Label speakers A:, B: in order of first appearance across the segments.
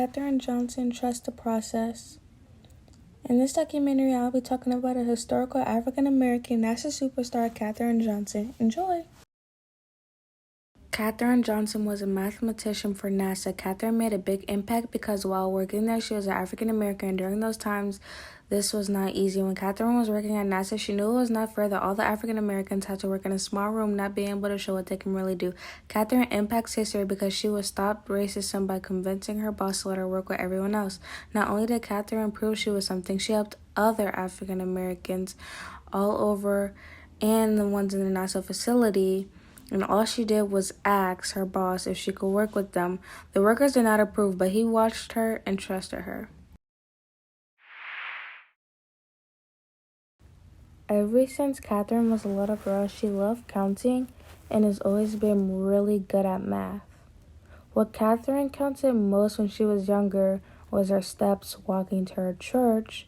A: Katherine Johnson, Trust the Process. In this documentary, I'll be talking about a historical African-American NASA superstar, Katherine Johnson. Enjoy! Katherine Johnson was a mathematician for NASA. Katherine made a big impact because while working there, she was an African-American. During those times, this was not easy. When Katherine was working at NASA, she knew it was not fair that all the African-Americans had to work in a small room, not being able to show what they can really do. Katherine impacts history because she would stop racism by convincing her boss to let her work with everyone else. Not only did Katherine prove she was something, she helped other African-Americans all over and the ones in the NASA facility. And all she did was ask her boss if she could work with them. The workers did not approve, but he watched her and trusted her. Ever since Katherine was a little girl, she loved counting and has always been really good at math. What Katherine counted most when she was younger was her steps walking to her church,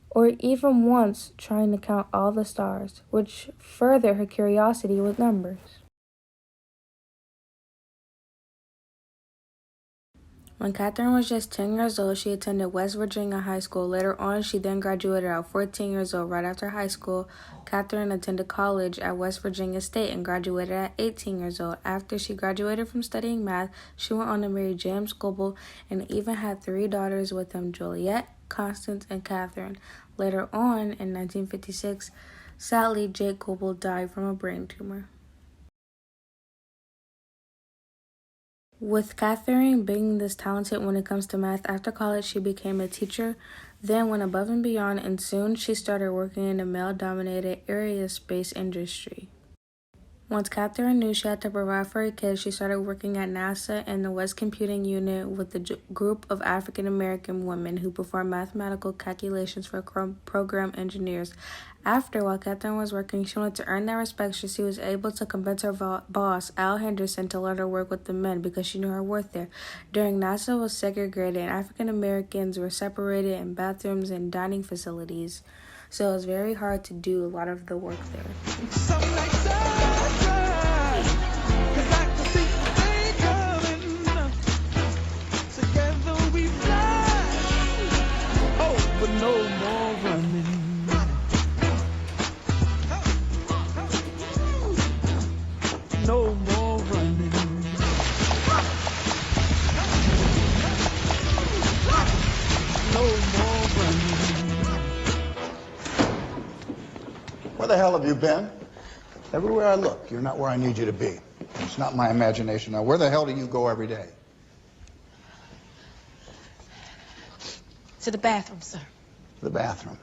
A: or even once trying to count all the stars, which furthered her curiosity with numbers. When Katherine was just 10 years old, she attended West Virginia High School. Later on, she then graduated at 14 years old. Right after high school, Katherine attended college at West Virginia State and graduated at 18 years old. After she graduated from studying math, she went on to marry James Goebel and even had 3 daughters with him, Juliet, Constance, and Katherine. Later on, in 1956, sadly, Jake Goebel died from a brain tumor. With Katherine being this talented when it comes to math, after college she became a teacher, then went above and beyond, and soon she started working in the male-dominated aerospace industry. Once Katherine knew she had to provide for her kids, she started working at NASA in the West Computing Unit with a group of African-American women who performed mathematical calculations for program engineers. After, while Katherine was working, she wanted to earn that respect, so she was able to convince her boss, Al Henderson, to let her work with the men because she knew her worth there. During NASA was segregated, and African-Americans were separated in bathrooms and dining facilities, so it was very hard to do a lot of the work there.
B: No more running. No more running. No more running.
C: Where the hell have you been? Everywhere I look, you're not where I need you to be. It's not my imagination. Now, where the hell do you go every day?
D: To the bathroom, sir.
C: To the bathroom.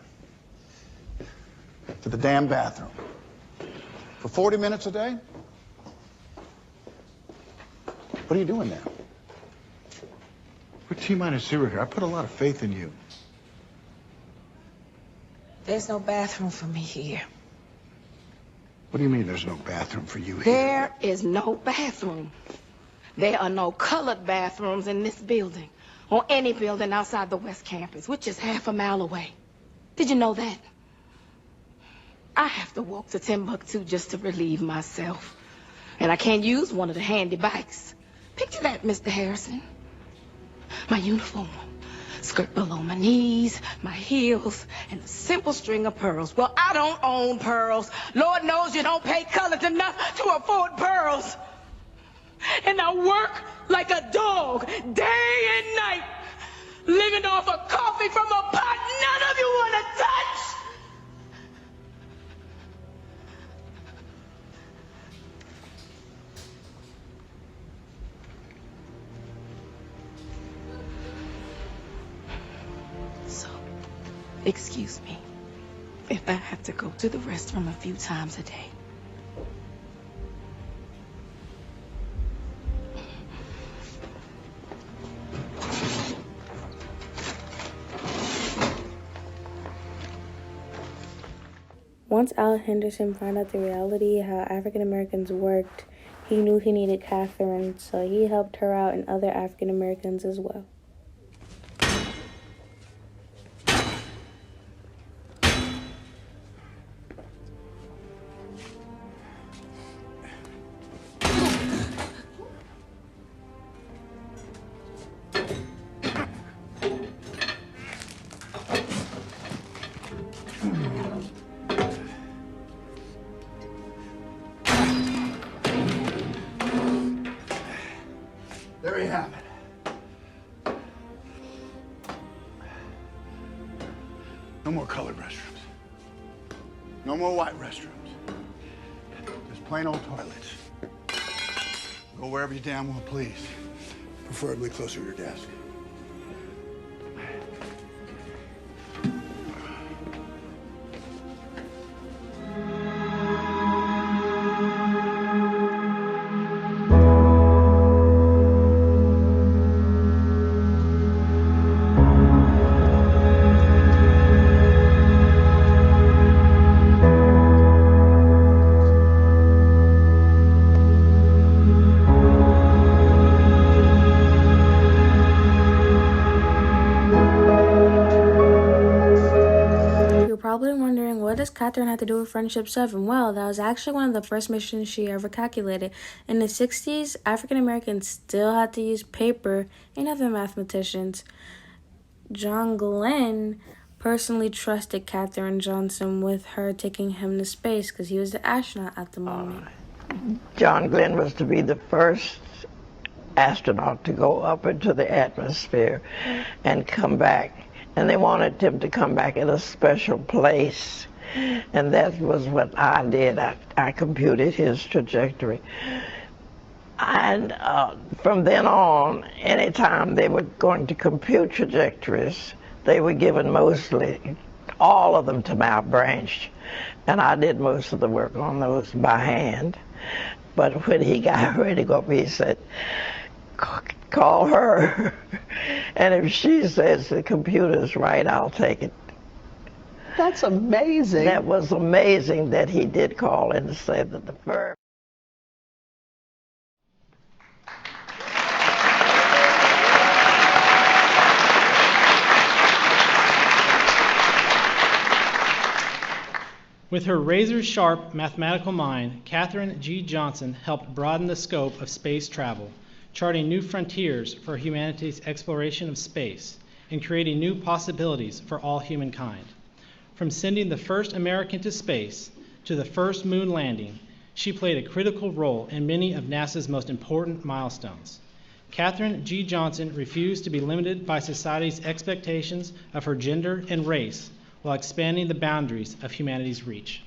C: To the damn bathroom. For 40 minutes a day? What are you doing there?
E: We're T-minus 0 here. I put a lot of faith in you.
D: There's no bathroom for me here.
E: What do you mean there's no bathroom for you here?
D: There is no bathroom. There are no colored bathrooms in this building, or any building outside the West Campus, which is half a mile away. Did you know that? I have to walk to Timbuktu just to relieve myself. And I can't use one of the handy bikes. Picture that, Mr. Harrison. My uniform, skirt below my knees, my heels, and a simple string of pearls. Well, I don't own pearls. Lord knows you don't pay colored enough to afford pearls. And I work like a dog, day and night, living off of coffee from a pot none of you want to touch. So, excuse me if I have to go to the restroom a few times a day.
A: Once Al Henderson found out the reality how African Americans worked, he knew he needed Katherine, so he helped her out and other African Americans as well.
C: There you have it. No more colored restrooms. No more white restrooms. Just plain old toilets. Go wherever you damn well please. Preferably closer to your desk.
A: You're probably wondering, what does Katherine have to do with Friendship 7? Well, that was actually one of the first missions she ever calculated. In the 60s, African Americans still had to use paper and other mathematicians. John Glenn personally trusted Katherine Johnson with her taking him to space because he was the astronaut at the moment.
F: John Glenn was to be the first astronaut to go up into the atmosphere and come back. And they wanted him to come back in a special place. And that was what I did. I computed his trajectory. And from then on, anytime they were going to compute trajectories, they were given mostly, all of them to my branch. And I did most of the work on those by hand. But when he got ready to go up, he said, call her. And if she says the computer's right, I'll take it.
B: That's amazing.
F: That was amazing that he did call and say that the firm.
G: With her razor-sharp mathematical mind, Katherine G. Johnson helped broaden the scope of space travel, charting new frontiers for humanity's exploration of space and creating new possibilities for all humankind. From sending the first American to space to the first moon landing, she played a critical role in many of NASA's most important milestones. Katherine G. Johnson refused to be limited by society's expectations of her gender and race while expanding the boundaries of humanity's reach.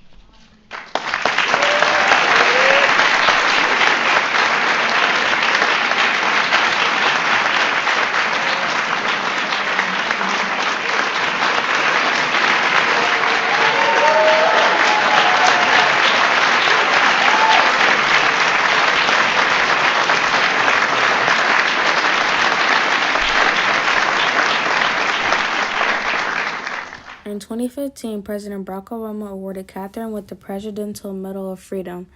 A: In 2015, President Barack Obama awarded Katherine with the Presidential Medal of Freedom.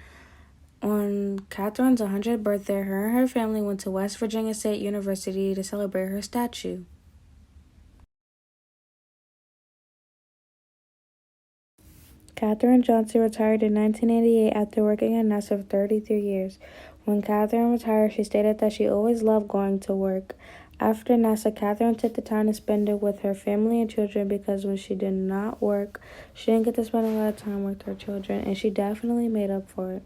A: On Katherine's 100th birthday, her and her family went to West Virginia State University to celebrate her statue. Katherine Johnson retired in 1988 after working at NASA for 33 years. When Katherine retired, she stated that she always loved going to work. After NASA, Katherine took the time to spend it with her family and children because when she did not work, she didn't get to spend a lot of time with her children, and she definitely made up for it.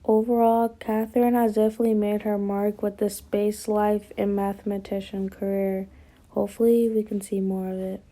A: Overall, Katherine has definitely made her mark with the space life and mathematician career. Hopefully, we can see more of it.